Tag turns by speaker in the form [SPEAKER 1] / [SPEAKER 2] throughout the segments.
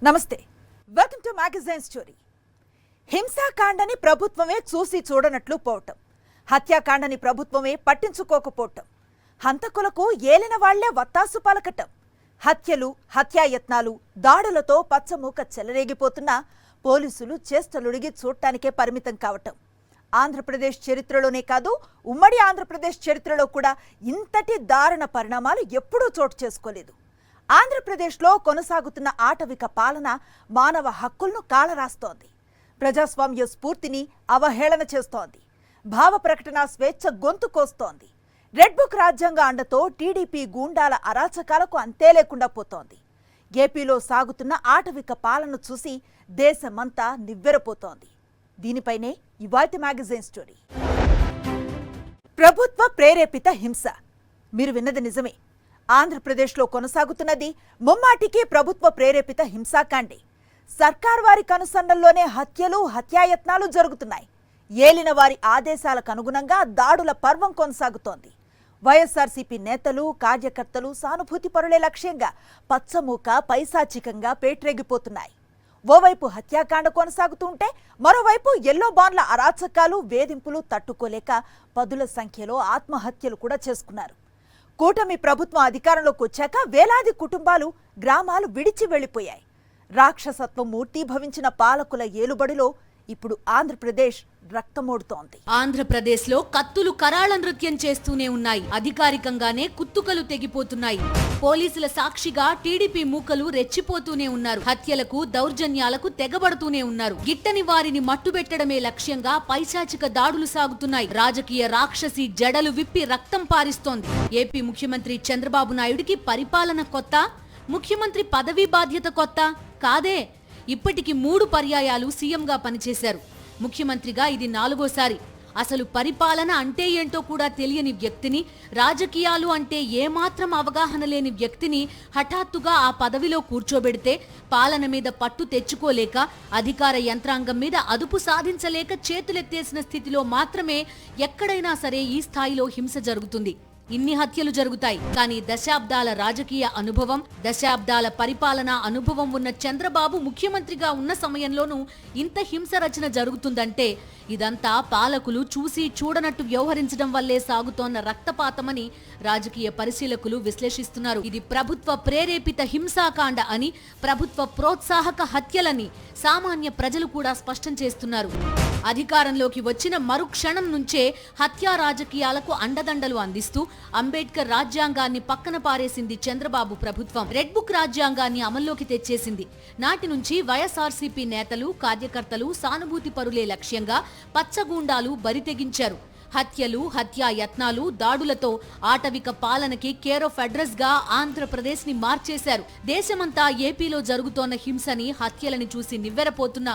[SPEAKER 1] నమస్తే, welcome to magazine story. హింసాకాండని ప్రభుత్వమే చూసి చూడనట్లు పోవటం, హత్యాకాండని ప్రభుత్వమే పట్టించుకోకపోవటం, హంతకులకు ఏలిన వాళ్లే వత్తాసు పలకటం, హత్యలు, హత్యాయత్నాలు, దాడులతో పచ్చమూక చెలరేగిపోతున్న పోలీసులు చేష్టలుడిగి చూడటానికే పరిమితం కావటం. ఆంధ్రప్రదేశ్ చరిత్రలోనే కాదు, ఉమ్మడి ఆంధ్రప్రదేశ్ చరిత్రలో కూడా ఇంతటి దారుణ పరిణామాలు ఎప్పుడూ చోటు చేసుకోలేదు. ఆంధ్రప్రదేశ్లో కొనసాగుతున్న ఆటవిక పాలన మానవ హక్కులను కాలరాస్తోంది. ప్రజాస్వామ్య స్ఫూర్తిని అవహేళన చేస్తోంది. భావ ప్రకటన స్వేచ్ఛ గొంతు కోస్తోంది. రెడ్ బుక్ రాజ్యాంగ అండతో టీడీపీ గూండాల అరాచకాలకు అంతే లేకుండా పోతోంది. ఏపీలో సాగుతున్న ఆటవిక పాలన చూసి దేశమంతా నివ్వెరపోతోంది. దీనిపైనే ఇవాల్టి మ్యాగజైన్ స్టోరీ. ప్రభుత్వ ప్రేరేపిత హింస. మీరు విన్నది నిజమే. ఆంధ్రప్రదేశ్లో కొనసాగుతున్నది ముమ్మాటికి ప్రభుత్వ ప్రేరేపిత హింసాకాండే. సర్కార్ వారి కనుసన్నల్లోనే హత్యలు, హత్యాయత్నాలు జరుగుతున్నాయి. ఏలిన వారి ఆదేశాలకు అనుగుణంగా దాడుల పర్వం కొనసాగుతోంది. వైఎస్ఆర్సీపీ నేతలు, కార్యకర్తలు సానుభూతి పరులే లక్ష్యంగా పచ్చమూక పైశాచికంగా పేట్రేగిపోతున్నాయి. ఓవైపు హత్యాకాండ కొనసాగుతుంటే మరోవైపు ఎల్లో బాండ్ల అరాచకాలు, వేధింపులు తట్టుకోలేక పదుల సంఖ్యలో ఆత్మహత్యలు కూడా చేసుకున్నారు. కూటమి ప్రభుత్వం అధికారంలోకి వచ్చాక వేలాది కుటుంబాలు, గ్రామాలు విడిచి వెళ్లిపోయాయి. రాక్షసత్వం మూర్తీభవించిన పాలకుల ఏలుబడిలో ఇప్పుడు ఆంధ్రప్రదేశ్ రక్తమోడుతోంది.
[SPEAKER 2] ఆంధ్రప్రదేశ్లో కత్తులు కరాళ నృత్యం చేస్తూనే ఉన్నాయి. అధికారికంగానే కుత్తుకలు తెగిపోతున్నాయి. పోలీసుల సాక్షిగా టీడీపీ మూకలు రెచ్చిపోతూనే ఉన్నారు. హత్యలకు, దౌర్జన్యాలకు తెగబడుతూనే ఉన్నారు. గిట్టని వారిని మట్టుబెట్టడమే లక్ష్యంగా పైశాచిక దాడులు సాగుతున్నాయి. రాజకీయ రాక్షసి జడలు విప్పి రక్తం పారిస్తోంది. ఏపీ ముఖ్యమంత్రి చంద్రబాబు నాయుడికి పరిపాలన కొత్త, ముఖ్యమంత్రి పదవీ బాధ్యత కొత్త కాదే. ఇప్పటికి 3 పర్యాయాలు సీఎంగా పనిచేశారు. ముఖ్యమంత్రిగా ఇది 4వసారి. అసలు పరిపాలన అంటే ఏంటో కూడా తెలియని వ్యక్తిని, రాజకీయాలు అంటే ఏమాత్రం అవగాహన లేని వ్యక్తిని హఠాత్తుగా ఆ పదవిలో కూర్చోబెడితే పాలన మీద పట్టు తెచ్చుకోలేక, అధికార యంత్రాంగం మీద అదుపు సాధించలేక చేతులెత్తేసిన స్థితిలో మాత్రమే ఎక్కడైనా సరే ఈ స్థాయిలో హింస జరుగుతుంది. ఇన్ని హత్యలు జరుగుతాయి. కానీ దశాబ్దాల రాజకీయ అనుభవం, దశాబ్దాల పరిపాలనా అనుభవం ఉన్న చంద్రబాబు ముఖ్యమంత్రిగా ఉన్న సమయంలోనూ ఇంత హింస రచన జరుగుతుందంటే ఇదంతా పాలకులు చూసి చూడనట్టు వ్యవహరించడం వల్లే సాగుతోన్న రక్తపాతమని రాజకీయ పరిశీలకులు విశ్లేషిస్తున్నారు. ఇది ప్రభుత్వ ప్రేరేపిత హింసాకాండ అని, ప్రభుత్వ ప్రోత్సాహక హత్యలని సామాన్య ప్రజలు కూడా స్పష్టం చేస్తున్నారు. అధికారంలోకి వచ్చిన మరుక్షణం నుంచే హత్యా రాజకీయాలకు అండదండలు అందిస్తూ అంబేద్కర్ రాజ్యాంగాన్ని పక్కన పారేసింది చంద్రబాబు ప్రభుత్వం. రెడ్ బుక్ రాజ్యాంగాన్ని అమల్లోకి తెచ్చేసింది. నాటి నుంచి వైఎస్ఆర్సీపీ నేతలు, కార్యకర్తలు సానుభూతి పరులే లక్ష్యంగా పచ్చగూండాలు బరితెగించారు. హత్యలు, హత్యాయత్నాలు, దాడులతో ఆటవిక పాలనకి కేర్ ఆఫ్ అడ్రస్ గా ఆంధ్రప్రదేశ్ ని మార్చేశారు. దేశమంతా ఏపీలో జరుగుతోన్న హింసని, హత్యలని చూసి నివ్వెరపోతున్న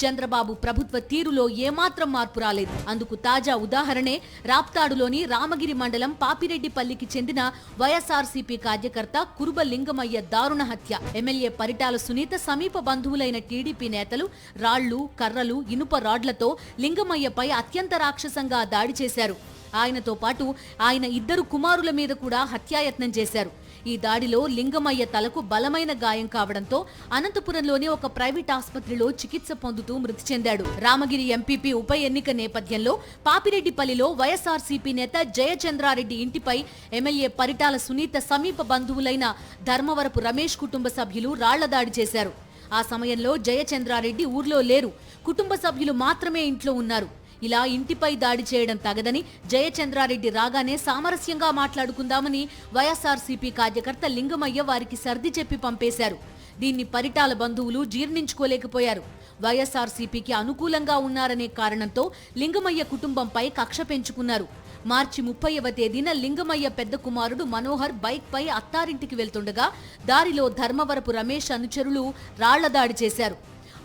[SPEAKER 2] చంద్రబాబు ప్రభుత్వ తీరులో ఏమాత్రం మార్పు రాలేదు. అందుకు తాజా ఉదాహరణే రాప్తాడులోని రామగిరి మండలం పాపిరెడ్డిపల్లికి చెందిన వైఎస్ఆర్సీపీ కార్యకర్త కురుబ లింగమయ్య దారుణ హత్య. ఎమ్మెల్యే పరిటాల సునీత సమీప బంధువులైన టీడీపీ నేతలు రాళ్లు, కర్రలు, ఇనుప రాడ్లతో లింగమయ్యపై అత్యంత రాక్షసంగా దాడి చేశారు. ఆయనతో పాటు ఆయన 2 కుమారుల మీద కూడా హత్యాయత్నం చేశారు. ఈ దాడిలో లింగమయ్య తలకు బలమైన గాయం కావడంతో అనంతపురంలోని ఒక ప్రైవేట్ ఆసుపత్రిలో చికిత్స పొందుతూ మృతి చెందాడు. రామగిరి ఎంపీపీ ఉప ఎన్నిక నేపథ్యంలో పాపిరెడ్డిపల్లిలో వైఎస్ఆర్సీపీ నేత జయచంద్రారెడ్డి ఇంటిపై ఎమ్మెల్యే పరిటాల సునీత సమీప బంధువులైన ధర్మవరపు రమేష్ కుటుంబ సభ్యులు రాళ్ల దాడి చేశారు. ఆ సమయంలో జయచంద్రారెడ్డి ఊర్లో లేరు. కుటుంబ సభ్యులు మాత్రమే ఇంట్లో ఉన్నారు. ఇలా ఇంటిపై దాడి చేయడం తగదని, జయచంద్రారెడ్డి రాగానే సామరస్యంగా మాట్లాడుకుందామని వైఎస్ఆర్సీపీ కార్యకర్త లింగమయ్య వారికి సర్ది చెప్పి పంపేశారు. దీన్ని పరిటాల బంధువులు జీర్ణించుకోలేకపోయారు. వైఎస్ఆర్సీపీకి అనుకూలంగా ఉన్నారనే కారణంతో లింగమయ్య కుటుంబంపై కక్ష పెంచుకున్నారు. మార్చి 30వ తేదీన లింగమయ్య పెద్ద కుమారుడు మనోహర్ బైక్ పై అత్తారింటికి వెళ్తుండగా దారిలో ధర్మవరపు రమేష్ అనుచరులు రాళ్ల దాడి చేశారు.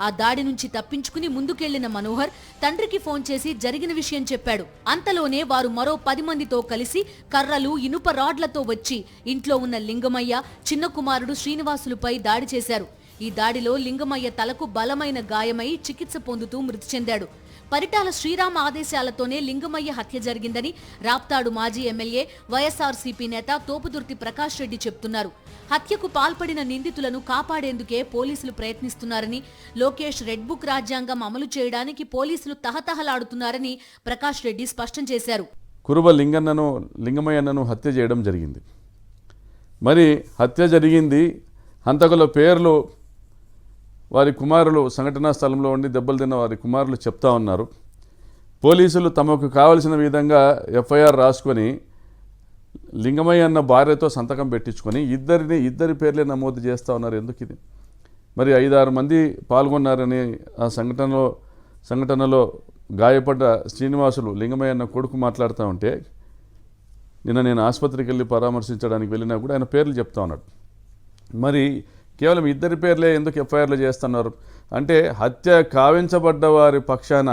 [SPEAKER 2] ఆ దాడి నుంచి తప్పించుకుని ముందుకెళ్లిన మనోహర్ తండ్రికి ఫోన్ చేసి జరిగిన విషయం చెప్పాడు. అంతలోనే వారు మరో 10 మందితో కలిసి కర్రలు, ఇనుప రాడ్లతో వచ్చి ఇంట్లో ఉన్న లింగమయ్య, చిన్న కుమారుడు శ్రీనివాసులపై దాడి చేశారు. ఈ దాడిలో లింగమయ్య తలకు బలమైన గాయమై చికిత్స పొందుతూ మృతి చెందాడు. పరిటాల శ్రీరామ్ ఆదేశాలతోనే లింగమయ్య హత్య జరిగిందని రాప్తాడు మాజీ ఎమ్మెల్యే వైఎస్ఆర్సీపీ నేత తోపుదుర్తి ప్రకాష్ రెడ్డి చెప్తున్నారు. హత్యకు పాల్పడిన నిందితులను కాపాడేందుకే పోలీసులు ప్రయత్నిస్తున్నారని, లోకేష్ రెడ్ బుక్ రాజ్యాంగం అమలు చేయడానికి పోలీసులు తహతహలాడుతున్నారని ప్రకాష్ రెడ్డి స్పష్టం చేశారు.
[SPEAKER 3] కురుబ లింగమయ్యను హత్య చేయడం జరిగింది. మరి హత్య జరిగింది, హంతకుల పేర్లు వారి కుమారులు సంఘటనా స్థలంలో ఉండి దెబ్బలు తిన్న వారి కుమారులు చెప్తా ఉన్నారు. పోలీసులు తమకు కావలసిన విధంగా ఎఫ్ఐఆర్ రాసుకొని లింగమయ్య అన్న భార్యతో సంతకం పెట్టించుకొని ఇద్దరి పేర్లే నమోదు చేస్తూ ఉన్నారు. ఎందుకు ఇది? మరి 5-6 మంది పాల్గొన్నారని ఆ సంఘటనలో గాయపడ్డ శ్రీనివాసులు లింగమయ్య అన్న కొడుకు మాట్లాడుతూ ఉంటే, నిన్న నేను ఆసుపత్రికి వెళ్ళి పరామర్శించడానికి వెళ్ళినా కూడా ఆయన పేర్లు చెప్తా ఉన్నాడు. మరి కేవలం ఇద్దరి పేర్లే ఎందుకు ఎఫ్ఐఆర్లు చేస్తున్నారు అంటే, హత్య కావించబడ్డ వారి పక్షాన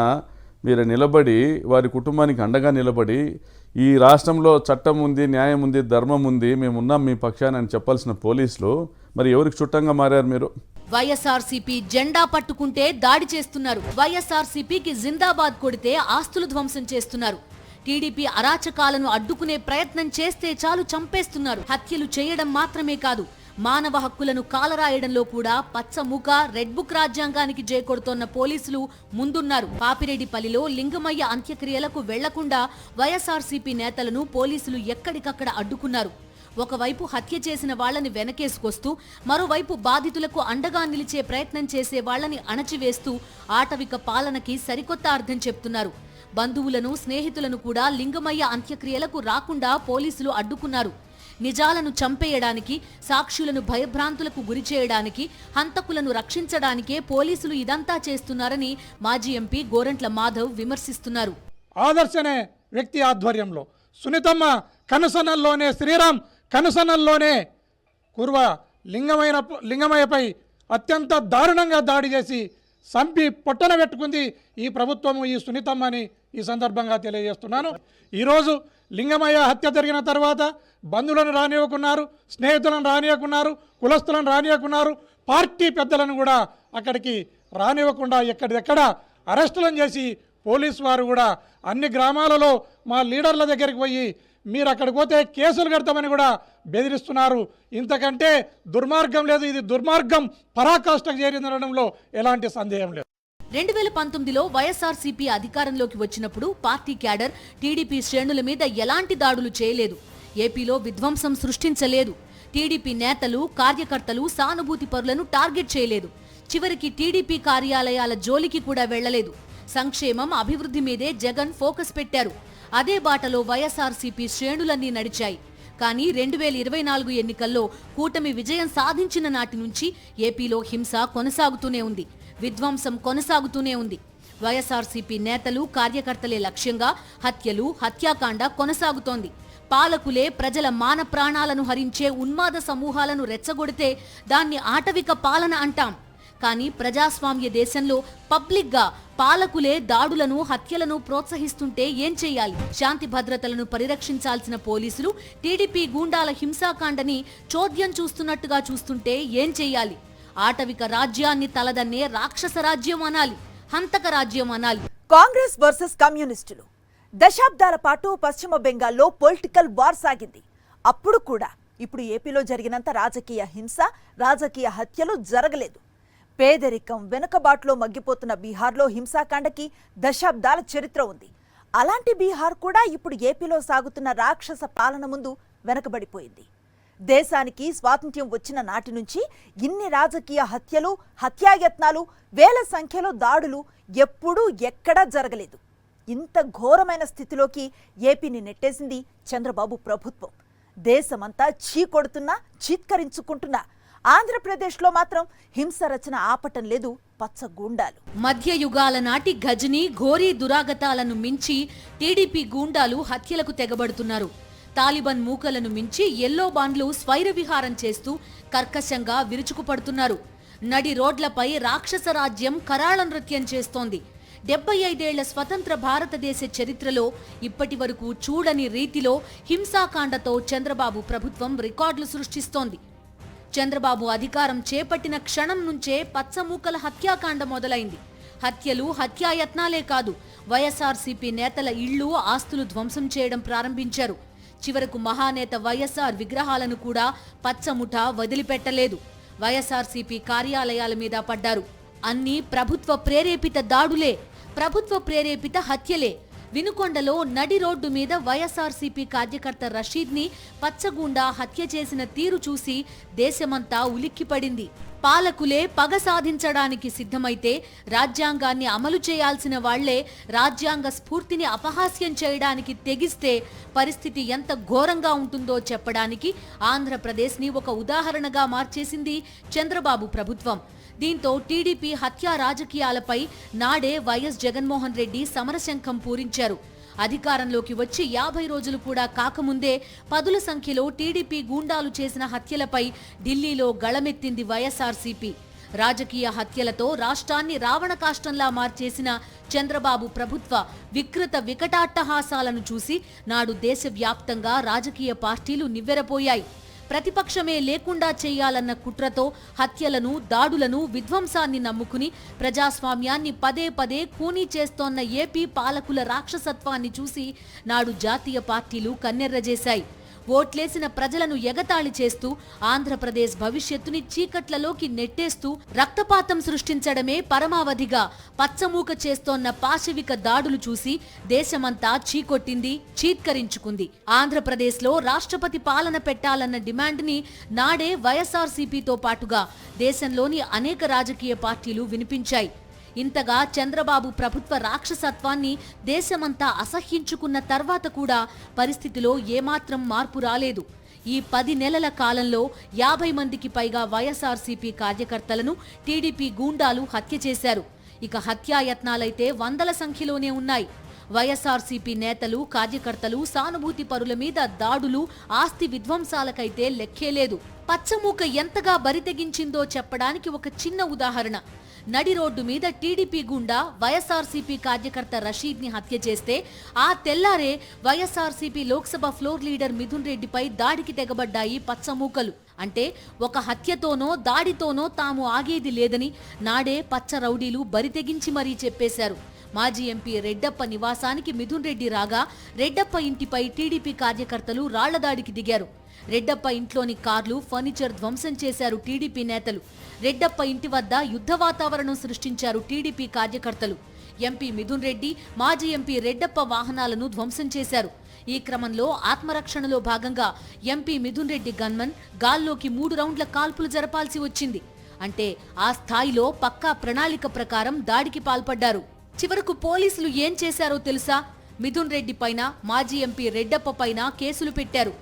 [SPEAKER 3] మీరు నిలబడి, వారి కుటుంబానికి అండగా నిలబడి, ఈ రాష్ట్రంలో చట్టం ఉంది, న్యాయం ఉంది, ధర్మం ఉంది, మేమున్నాం మీ పక్షాన అని చెప్పాల్సిన పోలీసులు మరి ఎవరికి చుట్టంగా మారారు మీరు?
[SPEAKER 2] వైఎస్ఆర్సీపీ జెండా పట్టుకుంటే దాడి చేస్తున్నారు. వైఎస్ఆర్సీపీకి జిందాబాద్ కొడితే ఆస్తులు ధ్వంసం చేస్తున్నారు. టీడీపీ అరాచకాలను అడ్డుకునే ప్రయత్నం చేస్తే చాలు చంపేస్తున్నారు. హత్యలు చేయడం మాత్రమే కాదు, మానవ హక్కులను కాలరాయడంలో కూడా పచ్చముఖ రెడ్ బుక్ రాజ్యాంగానికి జైకొడుతోన్న పోలీసులు ముందున్నారు. పాపిరెడ్డిపల్లిలో లింగమయ్య అంత్యక్రియలకు వెళ్లకుండా వైఎస్ఆర్సీపీ నేతలను పోలీసులు ఎక్కడికక్కడ అడ్డుకున్నారు. ఒకవైపు హత్య చేసిన వాళ్లని వెనకేసుకొస్తూ, మరోవైపు బాధితులకు అండగా నిలిచే ప్రయత్నం చేసే వాళ్లని అణచివేస్తూ ఆటవిక పాలనకి సరికొత్త అర్థం చెప్తున్నారు. బంధువులను, స్నేహితులను కూడా లింగమయ్య అంత్యక్రియలకు రాకుండా పోలీసులు అడ్డుకున్నారు. నిజాలను చంపేయడానికి, సాక్షులను భయభ్రాంతులకు గురిచేయడానికి, హంతకులను రక్షించడానికే పోలీసులు ఇదంతా చేస్తున్నారని మాజీ ఎంపీ గోరంట్ల మాధవ్ విమర్శిస్తున్నారు.
[SPEAKER 4] ఆదర్శనే వ్యక్తి ఆధ్వర్యంలో, సునీతమ్మ కనుసన్నల్లోనే, శ్రీరామ్ కనుసన్నల్లోనే కుర్వ లింగమయ్యపై అత్యంత దారుణంగా దాడి చేసి సంపి పొట్టన పెట్టుకుంది ఈ ప్రభుత్వము, ఈ సునీతమ్మని ఈ సందర్భంగా తెలియజేస్తున్నాను. ఈరోజు లింగమయ్య హత్య జరిగిన తర్వాత బంధువులను రానివ్వకున్నారు, స్నేహితులను రానియకున్నారు, కులస్తులను రానియకున్నారు, పార్టీ పెద్దలను కూడా అక్కడికి రానివ్వకుండా ఎక్కడిదెక్కడ అరెస్టులను చేసి పోలీసు వారు కూడా అన్ని గ్రామాలలో మా లీడర్ల దగ్గరికి పోయి మీరు అక్కడికి పోతే కేసులు కడతామని కూడా బెదిరిస్తున్నారు. ఇంతకంటే దుర్మార్గం లేదు. ఇది దుర్మార్గం పరాకాష్ఠకు చేరిందనడంలో ఎలాంటి సందేహం లేదు.
[SPEAKER 2] 2019లో వైఎస్ఆర్సీపీ అధికారంలోకి వచ్చినప్పుడు పార్టీ క్యాడర్ టీడీపీ శ్రేణుల మీద ఎలాంటి దాడులు చేయలేదు. ఏపీలో విధ్వంసం సృష్టించలేదు. టీడీపీ నేతలు, కార్యకర్తలు, సానుభూతి పరులను టార్గెట్ చేయలేదు. చివరికి టీడీపీ కార్యాలయాల జోలికి కూడా వెళ్లలేదు. సంక్షేమం, అభివృద్ధి మీదే జగన్ ఫోకస్ పెట్టారు. అదే బాటలో వైఎస్ఆర్సీపీ శ్రేణులన్నీ నడిచాయి. కానీ 2024 ఎన్నికల్లో కూటమి విజయం సాధించిన నాటి నుంచి ఏపీలో హింస కొనసాగుతూనే ఉంది, విధ్వంసం కొనసాగుతూనే ఉంది. వైఎస్ఆర్సీపీ నేతలు, కార్యకర్తలే లక్ష్యంగా హత్యలు, హత్యాకాండ కొనసాగుతోంది. పాలకులే ప్రజల మాన ప్రాణాలను హరించే ఉన్మాద సమూహాలను రెచ్చగొడితే దాన్ని ఆటవిక పాలన అంటాం. కానీ ప్రజాస్వామ్య దేశంలో పబ్లిక్గా పాలకులే దాడులను, హత్యలను ప్రోత్సహిస్తుంటే ఏం చెయ్యాలి? శాంతి భద్రతలను పరిరక్షించాల్సిన పోలీసులు టీడీపీ గూండాల హింసాకాండని చోద్యం చూస్తున్నట్టుగా చూస్తుంటే ఏం చెయ్యాలి? ఆటవిక రాజ్యాన్ని తలదన్నే రాక్షస రాజ్యం అనాలి, హంతక రాజ్యం అనాలి.
[SPEAKER 1] కాంగ్రెస్ వర్సెస్ కమ్యూనిస్టులు. దశాబ్దాల పాటు పశ్చిమ బెంగాల్లో పొలిటికల్ వార్ సాగింది. అప్పుడు కూడా ఇప్పుడు ఏపీలో జరిగినంత రాజకీయ హింస, రాజకీయ హత్యలు జరగలేదు. పేదరికం, వెనుకబాటులో మగ్గిపోతున్న బీహార్లో హింసాకాండకి దశాబ్దాల చరిత్ర ఉంది. అలాంటి బీహార్ కూడా ఇప్పుడు ఏపీలో సాగుతున్న రాక్షస పాలన ముందు వెనకబడిపోయింది. దేశానికి స్వాతంత్ర్యం వచ్చిన నాటి నుంచి ఇన్ని రాజకీయ హత్యలు, హత్యాయత్నాలు, వేల సంఖ్యలో దాడులు ఎప్పుడూ ఎక్కడా జరగలేదు. ఇంత ఘోరమైన స్థితిలోకి ఏపీని నెట్టేసింది చంద్రబాబు ప్రభుత్వం. దేశమంతా చీకొడుతున్నా, చీత్కరించుకుంటున్నా ఆంధ్రప్రదేశ్లో మాత్రం హింస రచన ఆపటం లేదు పచ్చగూండాలు.
[SPEAKER 2] మధ్య యుగాల నాటి గజని, ఘోరీ దురాగతాలను మించి టీడీపీ గూండాలు హత్యలకు తెగబడుతున్నారు. తాలిబాన్ మూకలను మించి ఎల్లో బాండ్లు స్వైర విహారం చేస్తూ కర్కశంగా విరుచుకుపడుతున్నారు. నడి రోడ్లపై రాక్షస రాజ్యం కరాళ నృత్యం చేస్తోంది. 75 ఏళ్ల స్వతంత్ర భారతదేశ చరిత్రలో ఇప్పటి వరకు చూడని రీతిలో హింసాకాండతో చంద్రబాబు ప్రభుత్వం రికార్డులు సృష్టిస్తోంది. చంద్రబాబు అధికారం చేపట్టిన క్షణం నుంచే పచ్చమూకల హత్యాకాండ మొదలైంది. హత్యలు, హత్యాయత్నాలే కాదు, వైఎస్ఆర్సీపీ నేతల ఇళ్లు, ఆస్తులు ధ్వంసం చేయడం ప్రారంభించారు. చివరకు మహానేత వైఎస్ఆర్ విగ్రహాలను కూడా పచ్చముఠ వదిలిపెట్టలేదు. వైఎస్ఆర్సీపీ కార్యాలయాల మీద పడ్డారు. అన్నీ ప్రభుత్వ ప్రేరేపిత దాడులే, ప్రభుత్వ ప్రేరేపిత హత్యలే. వినుకొండలో నడి రోడ్డు మీద వైఎస్ఆర్సీపీ కార్యకర్త రషీద్ని పచ్చగూండా హత్య చేసిన తీరు చూసి దేశమంతా ఉలిక్కిపడింది. పాలకులే పగ సాధించడానికి సిద్ధమైతే రాజ్యాంగాన్ని అమలు చేయాల్సిన వాళ్లే రాజ్యాంగ స్ఫూర్తిని అపహాస్యం చేయడానికి తెగిస్తే పరిస్థితి ఎంత ఘోరంగా ఉంటుందో చెప్పడానికి ఆంధ్రప్రదేశ్ని ఒక ఉదాహరణగా మార్చేసింది చంద్రబాబు ప్రభుత్వం. దీంతో టీడీపీ హత్యా రాజకీయాలపై నాడే వైఎస్ జగన్మోహన్ రెడ్డి సమరశంఖం పూరించారు. అధికారంలోకి వచ్చి 50 రోజులు కూడా కాకముందే పదుల సంఖ్యలో టీడీపీ గూండాలు చేసిన హత్యలపై ఢిల్లీలో గళమెత్తింది వైఎస్ఆర్సీపీ. రాజకీయ హత్యలతో రాష్ట్రాన్ని రావణ కాష్టంలా మార్చేసిన చంద్రబాబు ప్రభుత్వ వికృత వికటాట్టహాసాలను చూసి నాడు దేశవ్యాప్తంగా రాజకీయ పార్టీలు నివ్వెరపోయాయి. ప్రతిపక్షమే లేకుండా చేయాలన్న కుట్రతో హత్యలను, దాడులను, విధ్వంసాన్ని నమ్ముకుని ప్రజాస్వామ్యాన్ని పదే పదే ఖూనీ చేస్తోన్న ఏపీ పాలకుల రాక్షసత్వాన్ని చూసి నాడు జాతీయ పార్టీలు కన్నెర్రజేశాయి. ఓట్లేసిన ప్రజలను ఎగతాళి చేస్తూ ఆంధ్రప్రదేశ్ భవిష్యత్తుని చీకట్లలోకి నెట్టేస్తూ రక్తపాతం సృష్టించడమే పరమావధిగా పచ్చమూక చేస్తోన్న పాశవిక దాడులు చూసి దేశమంతా చీకొట్టింది, చీత్కరించుకుంది. ఆంధ్రప్రదేశ్లో రాష్ట్రపతి పాలన పెట్టాలన్న డిమాండ్ని నాడే వైఎస్ఆర్సీపీతో పాటుగా దేశంలోని అనేక రాజకీయ పార్టీలు వినిపించాయి. ఇంతగా చంద్రబాబు ప్రభుత్వ రాక్షసత్వాన్ని దేశమంతా అసహ్యించుకున్న తర్వాత కూడా పరిస్థితిలో ఏమాత్రం మార్పు రాలేదు. ఈ 10 నెలల కాలంలో 50 మందికి పైగా వైఎస్ఆర్సీపీ కార్యకర్తలను టీడీపీ గూండాలు హత్య చేశారు. ఇక హత్యాయత్నాలైతే వందల సంఖ్యలోనే ఉన్నాయి. వైఎస్ఆర్సీపీ నేతలు, కార్యకర్తలు, సానుభూతి పరుల మీద దాడులు, ఆస్తి విధ్వంసాలకైతే లెక్కేలేదు. పచ్చమూక ఎంతగా బరితెగించిందో చెప్పడానికి ఒక చిన్న ఉదాహరణ. నడి రోడ్డు మీద టీడీపీ గుండా వైఎస్ఆర్సీపీ కార్యకర్త రషీద్ని హత్య చేస్తే ఆ తెల్లారే వైఎస్ఆర్సీపీ లోక్సభ ఫ్లోర్ లీడర్ మిథున్ రెడ్డిపై దాడికి తెగబడ్డాయి పచ్చమూకలు. అంటే ఒక హత్యతోనో దాడితోనో తాము ఆగేది లేదని నాడే పచ్చ రౌడీలు బరితెగించి మరీ చెప్పేశారు. మాజీ ఎంపీ రెడ్డప్ప నివాసానికి మిథున్ రెడ్డి రాగా రెడ్డప్ప ఇంటిపై టీడీపీ కార్యకర్తలు రాళ్లదాడికి దిగారు. రెడ్డప్ప ఇంట్లోని కార్లు, ఫర్నిచర్ ధ్వంసం చేశారు టీడీపీ నేతలు. రెడ్డప్ప ఇంటి వద్ద యుద్ధ వాతావరణం సృష్టించారు టీడీపీ కార్యకర్తలు. ఎంపీ మిథున్ రెడ్డి, మాజీ ఎంపీ రెడ్డప్ప వాహనాలను ధ్వంసం చేశారు. ఈ క్రమంలో ఆత్మరక్షణలో భాగంగా ఎంపీ మిథున్ రెడ్డి గన్మన్ గాల్లోకి 3 రౌండ్ల కాల్పులు జరపాల్సి వచ్చింది. అంటే ఆ స్థాయిలో పక్కా ప్రణాళిక ప్రకారం దాడికి పాల్పడ్డారు. చివరకు పోలీసులు ఏం చేశారో తెలుసా? మిథున్ రెడ్డి పైన, మాజీ ఎంపీ రెడ్డప్ప పైన కేసులు పెట్టారు.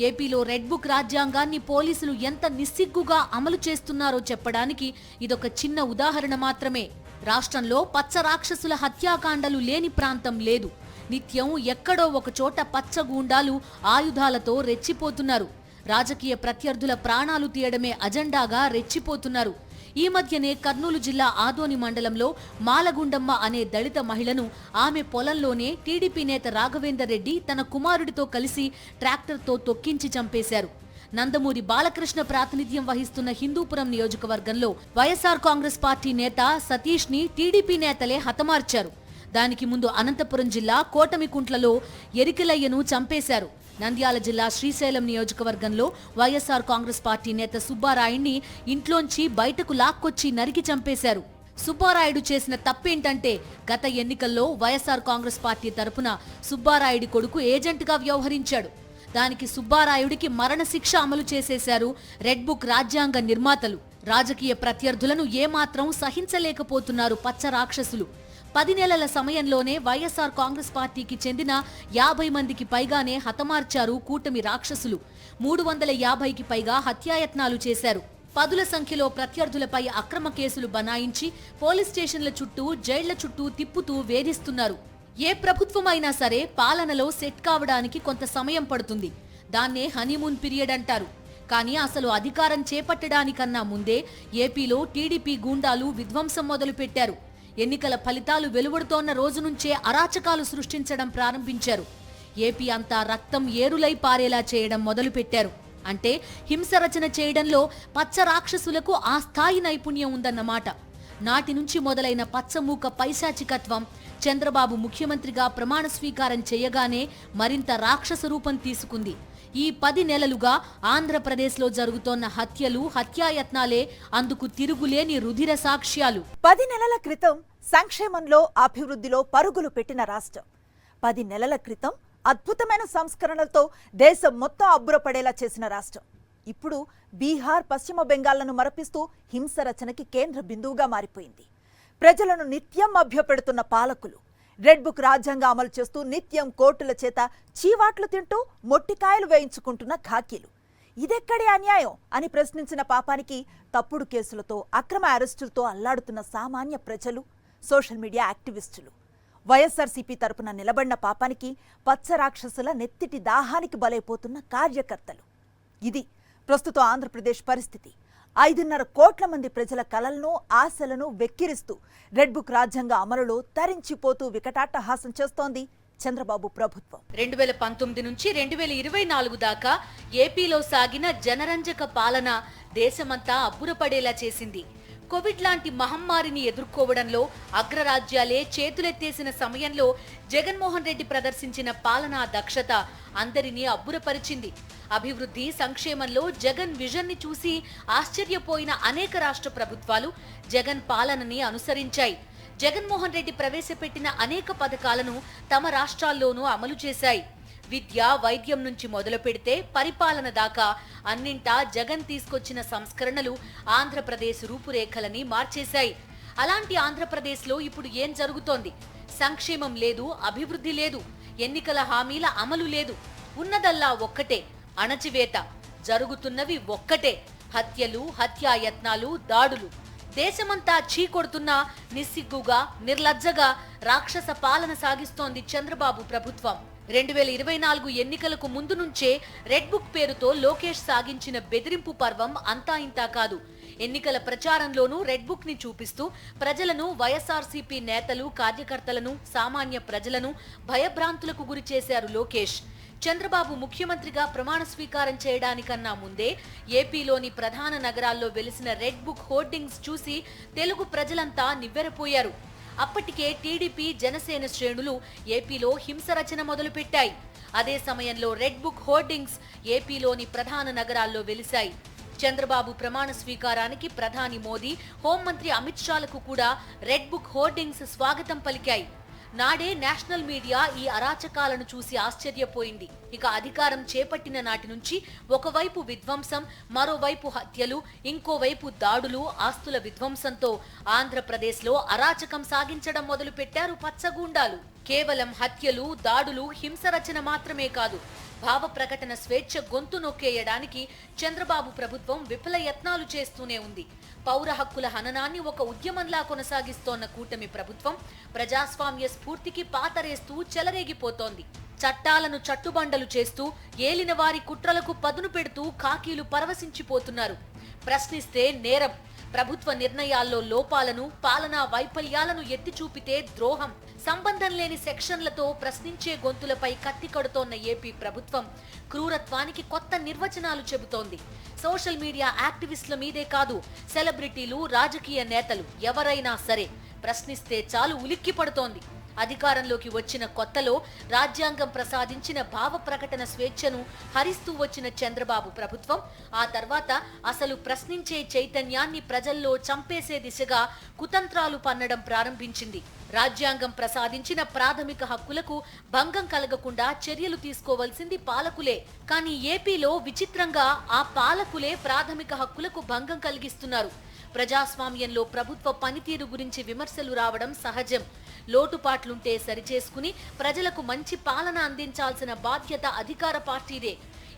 [SPEAKER 2] ఏపీలో రెడ్ బుక్ రాజ్యాంగాన్ని పోలీసులు ఎంత నిస్సిగ్గుగా అమలు చేస్తున్నారో చెప్పడానికి ఇదొక చిన్న ఉదాహరణ మాత్రమే. రాష్ట్రంలో పచ్చ రాక్షసుల హత్యాకాండలు లేని ప్రాంతం లేదు. నిత్యం ఎక్కడో ఒక చోట పచ్చ గూండాలు ఆయుధాలతో రెచ్చిపోతున్నారు. రాజకీయ ప్రత్యర్థుల ప్రాణాలు తీయడమే అజెండాగా రెచ్చిపోతున్నారు. ఈ మధ్యనే కర్నూలు జిల్లా ఆదోని మండలంలో మాలగుండమ్మ అనే దళిత మహిళను ఆమె పొలంలోనే టీడీపీ నేత రాఘవేందర్ రెడ్డి తన కుమారుడితో కలిసి ట్రాక్టర్తో తొక్కించి చంపేశారు. నందమూరి బాలకృష్ణ ప్రాతినిధ్యం వహిస్తున్న హిందూపురం నియోజకవర్గంలో వైఎస్ఆర్ కాంగ్రెస్ పార్టీ నేత సతీష్ ని టీడీపీ నేతలే హతమార్చారు. దానికి ముందు అనంతపురం జిల్లా కోటమికుంట్లలో ఎరికలయ్యను చంపేశారు. నంద్యాల జిల్లా శ్రీశైలం నియోజకవర్గంలో వైఎస్ఆర్ కాంగ్రెస్ పార్టీ నేత సుబ్బారాయుడిని ఇంట్లోంచి బయటకు లాక్కొచ్చి నరికి చంపేశారు. సుబ్బారాయుడు చేసిన తప్పేంటంటే గత ఎన్నికల్లో వైఎస్ఆర్ కాంగ్రెస్ పార్టీ తరపున సుబ్బారాయుడి కొడుకు ఏజెంట్గా వ్యవహరించాడు. దానికి సుబ్బారాయుడికి మరణశిక్ష అమలు చేసేశారు రెడ్ బుక్ రాజ్యాంగ నిర్మాతలు. రాజకీయ ప్రత్యర్థులను ఏమాత్రం సహించలేకపోతున్నారు పచ్చ రాక్షసులు. 10 నెలల సమయంలోనే వైఎస్ఆర్ కాంగ్రెస్ పార్టీకి చెందిన 50 మందికి పైగానే హతమార్చారు కూటమి రాక్షసులు. 350కి పైగా హత్యాయత్నాలు చేశారు. పదుల సంఖ్యలో ప్రత్యర్థులపై అక్రమ కేసులు బనాయించి పోలీస్ స్టేషన్ల చుట్టూ, జైళ్ల చుట్టూ తిప్పుతూ వేధిస్తున్నారు. ఏ ప్రభుత్వమైనా సరే పాలనలో సెట్ కావడానికి కొంత సమయం పడుతుంది. దాన్నే హనీమూన్ పీరియడ్ అంటారు. కానీ అసలు అధికారం చేపట్టడానికన్నా ముందే ఏపీలో టీడీపీ గూండాలు విధ్వంసం మొదలుపెట్టారు. ఎన్నికల ఫలితాలు వెలువడుతోన్న రోజు నుంచే అరాచకాలు సృష్టించడం ప్రారంభించారు. ఏపీ అంతా రక్తం ఏరులై పారేలా చేయడం మొదలుపెట్టారు. అంటే హింస రచన చేయడంలో పచ్చ రాక్షసులకు ఆ స్థాయి నైపుణ్యం ఉందన్నమాట. నాటి నుంచి మొదలైన పచ్చమూక పైశాచికత్వం చంద్రబాబు ముఖ్యమంత్రిగా ప్రమాణ స్వీకారం చేయగానే మరింత రాక్షస రూపం తీసుకుంది. ఈ 10 నెలలుగా ఆంధ్రప్రదేశ్లో జరుగుతోన్న హత్యలు, హత్యాయత్నాలే అందుకు తిరుగులేని రుధిర సాక్ష్యాలు.
[SPEAKER 1] 10 నెలల క్రితం సంక్షేమంలో, అభివృద్ధిలో పరుగులు పెట్టిన రాష్ట్రం. 10 నెలల క్రితం అద్భుతమైన సంస్కరణలతో దేశం మొత్తం అబ్బురపడేలా చేసిన రాష్ట్రం. ఇప్పుడు బీహార్, పశ్చిమ బెంగాల్లను మరపిస్తూ హింస రచనకి కేంద్ర బిందువుగా మారిపోయింది. ప్రజలను నిత్యం మభ్యపెడుతున్న పాలకులు, రెడ్ బుక్ రాజ్యాంగం అమలు చేస్తూ నిత్యం కోర్టుల చేత చీవాట్లు తింటూ మొట్టికాయలు వేయించుకుంటున్న ఖాకీలు. ఇదెక్కడి అన్యాయం అని ప్రశ్నించిన పాపానికి తప్పుడు కేసులతో, అక్రమ అరెస్టులతో అల్లాడుతున్న సామాన్య ప్రజలు, సోషల్ మీడియా యాక్టివిస్టులు. వైఎస్ఆర్సీపీ తరపున నిలబడిన పాపానికి పచ్చ రాక్షసుల నెత్తిటి దాహానికి బలైపోతున్న కార్యకర్తలు. ఇది ప్రస్తుతం ఆంధ్రప్రదేశ్ పరిస్థితి. 5.5 కోట్ల మంది ప్రజల కలలను, ఆశలను వెక్కిరిస్తూ రెడ్ బుక్ రాజ్యాంగ అమలులో తరించిపోతూ వికటాట్టహాసం చేస్తోంది చంద్రబాబు ప్రభుత్వం.
[SPEAKER 2] 2019 నుంచి 2024 దాకా ఏపీలో సాగిన జనరంజక పాలన దేశమంతా అబ్బురపడేలా చేసింది. కోవిడ్ లాంటి మహమ్మారిని ఎదుర్కోవడంలో అగ్రరాజ్యాలే చేతులెత్తేసిన సమయంలో జగన్మోహన్ రెడ్డి ప్రదర్శించిన పాలనా దక్షత అందరినీ అబ్బురపరిచింది. అభివృద్ధి, సంక్షేమంలో జగన్ విజన్ ని చూసి ఆశ్చర్యపోయిన అనేక రాష్ట్ర ప్రభుత్వాలు జగన్ పాలనని అనుసరించాయి. జగన్మోహన్ రెడ్డి ప్రవేశపెట్టిన అనేక పథకాలను తమ రాష్ట్రాల్లోనూ అమలు చేశాయి. విద్య, వైద్యం నుంచి మొదలు పెడితే పరిపాలన దాకా అన్నింటా జగన్ తీసుకొచ్చిన సంస్కరణలు ఆంధ్రప్రదేశ్ రూపురేఖలని మార్చేశాయి. అలాంటి ఆంధ్రప్రదేశ్లో ఇప్పుడు ఏం జరుగుతోంది? సంక్షేమం లేదు, అభివృద్ధి లేదు, ఎన్నికల హామీల అమలు లేదు. ఉన్నదల్లా ఒక్కటే, అణచివేత. జరుగుతున్నవి ఒక్కటే, హత్యలు, హత్యాయత్నాలు, దాడులు. దేశమంతా చీకొడుతున్నా నిస్సిగ్గుగా, నిర్లజ్జగా రాక్షస పాలన సాగిస్తోంది చంద్రబాబు ప్రభుత్వం. 2024 ఎన్నికలకు ముందు నుంచే రెడ్ బుక్ పేరుతో లోకేష్ సాగించిన బెదిరింపు పర్వం అంతా ఇంతా కాదు. ఎన్నికల ప్రచారంలోనూ రెడ్ బుక్ ని చూపిస్తూ ప్రజలను, వైఎస్ఆర్సీపీ నేతలు, కార్యకర్తలను, సామాన్య ప్రజలను భయభ్రాంతులకు గురి చేశారు లోకేష్. చంద్రబాబు ముఖ్యమంత్రిగా ప్రమాణ స్వీకారం చేయడానికన్నా ముందే ఏపీలోని ప్రధాన నగరాల్లో వెలిసిన రెడ్ బుక్ హోర్డింగ్స్ చూసి తెలుగు ప్రజలంతా నివ్వెరపోయారు. అప్పటికే టీడీపీ, జనసేన శ్రేణులు ఏపీలో హింసరచన మొదలుపెట్టాయి. అదే సమయంలో రెడ్ బుక్ హోర్డింగ్స్ ఏపీలోని ప్రధాన నగరాల్లో వెలిశాయి. చంద్రబాబు ప్రమాణ స్వీకారానికి ప్రధాని మోదీ, హోంమంత్రి అమిత్ షాలకు కూడా రెడ్ బుక్ హోర్డింగ్స్ స్వాగతం పలికాయి. నాడే నేషనల్ మీడియా ఈ అరాచకాలను చూసి ఆశ్చర్యపోయింది. ఇక అధికారం చేపట్టిన నాటి నుంచి ఒకవైపు విధ్వంసం, మరోవైపు హత్యలు, ఇంకోవైపు దాడులు, ఆస్తుల విధ్వంసంతో ఆంధ్రప్రదేశ్లో అరాచకం సాగించడం మొదలు పెట్టారు పచ్చగూండాలు. కేవలం హత్యలు, దాడులు, హింసరచన మాత్రమే కాదు, భావ ప్రకటన స్వేచ్ఛ గొంతు నొక్కేయడానికి చంద్రబాబు ప్రభుత్వం విఫల యత్నాలు చేస్తూనే ఉంది. పౌర హక్కుల హననాన్ని ఒక ఉద్యమంలా కొనసాగిస్తోన్న కూటమి ప్రభుత్వం ప్రజాస్వామ్య స్ఫూర్తికి పాతరేస్తూ చెలరేగిపోతోంది. చట్టాలను చట్టుబండలు చేస్తూ, ఏలిన వారి కుట్రలకు పదును పెడుతూ ఖాకీలు పరవశించిపోతున్నారు. ప్రశ్నిస్తే నేరం, ప్రభుత్వ నిర్ణయాల్లో లోపాలను, పాలనా వైఫల్యాలను ఎత్తి చూపితే ద్రోహం. సంబంధం లేని సెక్షన్లతో ప్రశ్నించే గొంతులపై కత్తి కడుతోన్న ఏపీ ప్రభుత్వం క్రూరత్వానికి కొత్త నిర్వచనాలు చెబుతోంది. సోషల్ మీడియా యాక్టివిస్టుల మీదే కాదు, సెలబ్రిటీలు, రాజకీయ నేతలు ఎవరైనా సరే ప్రశ్నిస్తే చాలు ఉలిక్కి పడుతోంది. అధికారంలోకి వచ్చిన కొత్తలో రాజ్యాంగం ప్రసాదించిన భావ ప్రకటన స్వేచ్ఛను హరిస్తూ వచ్చిన చంద్రబాబు ప్రభుత్వం ఆ తర్వాత అసలు ప్రశ్నించే చైతన్యాన్ని ప్రజల్లో చంపేసే దిశగా కుతంత్రాలు పన్నడం ప్రారంభించింది. రాజ్యాంగం ప్రసాదించిన ప్రాథమిక హక్కులకు భంగం కలగకుండా చర్యలు తీసుకోవాల్సింది పాలకులే. కానీ ఏపీలో విచిత్రంగా ఆ పాలకులే ప్రాథమిక హక్కులకు భంగం కలిగిస్తున్నారు. ప్రజాస్వామ్యంలో ప్రభుత్వ పనితీరు గురించి విమర్శలు రావడం సహజం. లోటుపాట్లుంటే సరిచేసుకుని ప్రజలకు మంచి పాలన అందించాల్సిన బాధ్యత అధికార పార్టీదే.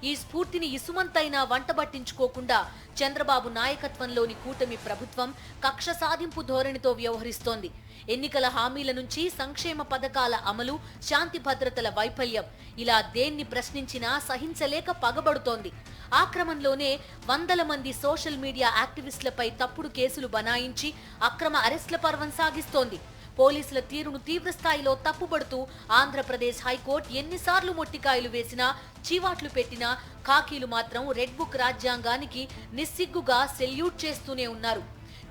[SPEAKER 2] ఈ స్ఫూర్తిని ఇసుమంతైనా వంటబట్టించుకోకుండా చంద్రబాబు నాయకత్వంలోని కూటమి ప్రభుత్వం కక్ష సాధింపు ధోరణితో వ్యవహరిస్తోంది. ఎన్నికల హామీల నుంచి సంక్షేమ పథకాల అమలు, శాంతి భద్రతల వైఫల్యం, ఇలా దేన్ని ప్రశ్నించినా సహించలేక పగబడుతోంది. ఆ క్రమంలోనే వందల మంది సోషల్ మీడియా యాక్టివిస్టులపై తప్పుడు కేసులు బనాయించి అక్రమ అరెస్టుల పర్వం సాగిస్తోంది. పోలీసుల తీరును తీవ్రస్థాయిలో తప్పుబడుతూ ఆంధ్రప్రదేశ్ హైకోర్టు ఎన్నిసార్లు మొట్టికాయలు వేసినా, చీవాట్లు పెట్టినా ఖాకీలు మాత్రం రెడ్ బుక్ రాజ్యాంగానికి నిస్సిగ్గుగా సెల్యూట్ చేస్తూనే ఉన్నారు.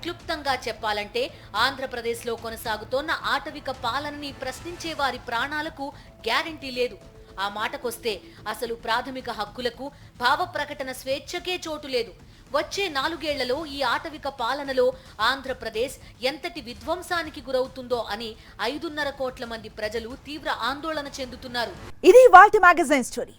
[SPEAKER 2] క్లుప్తంగా చెప్పాలంటే ఆంధ్రప్రదేశ్లో కొనసాగుతోన్న ఆటవిక పాలనని ప్రశ్నించే వారి ప్రాణాలకు గ్యారంటీ లేదు. ఆ మాటకొస్తే అసలు ప్రాథమిక హక్కులకు, భావ ప్రకటన స్వేచ్ఛకే చోటు లేదు. వచ్చే 4 ఏళ్లలో ఈ ఆటవిక పాలనలో ఆంధ్రప్రదేశ్ ఎంతటి విధ్వంసానికి గురవుతుందో అని 5.5 కోట్ల మంది ప్రజలు తీవ్ర ఆందోళన చెందుతున్నారు.
[SPEAKER 1] ఇది వాల్టి మ్యాగజైన్ స్టోరీ.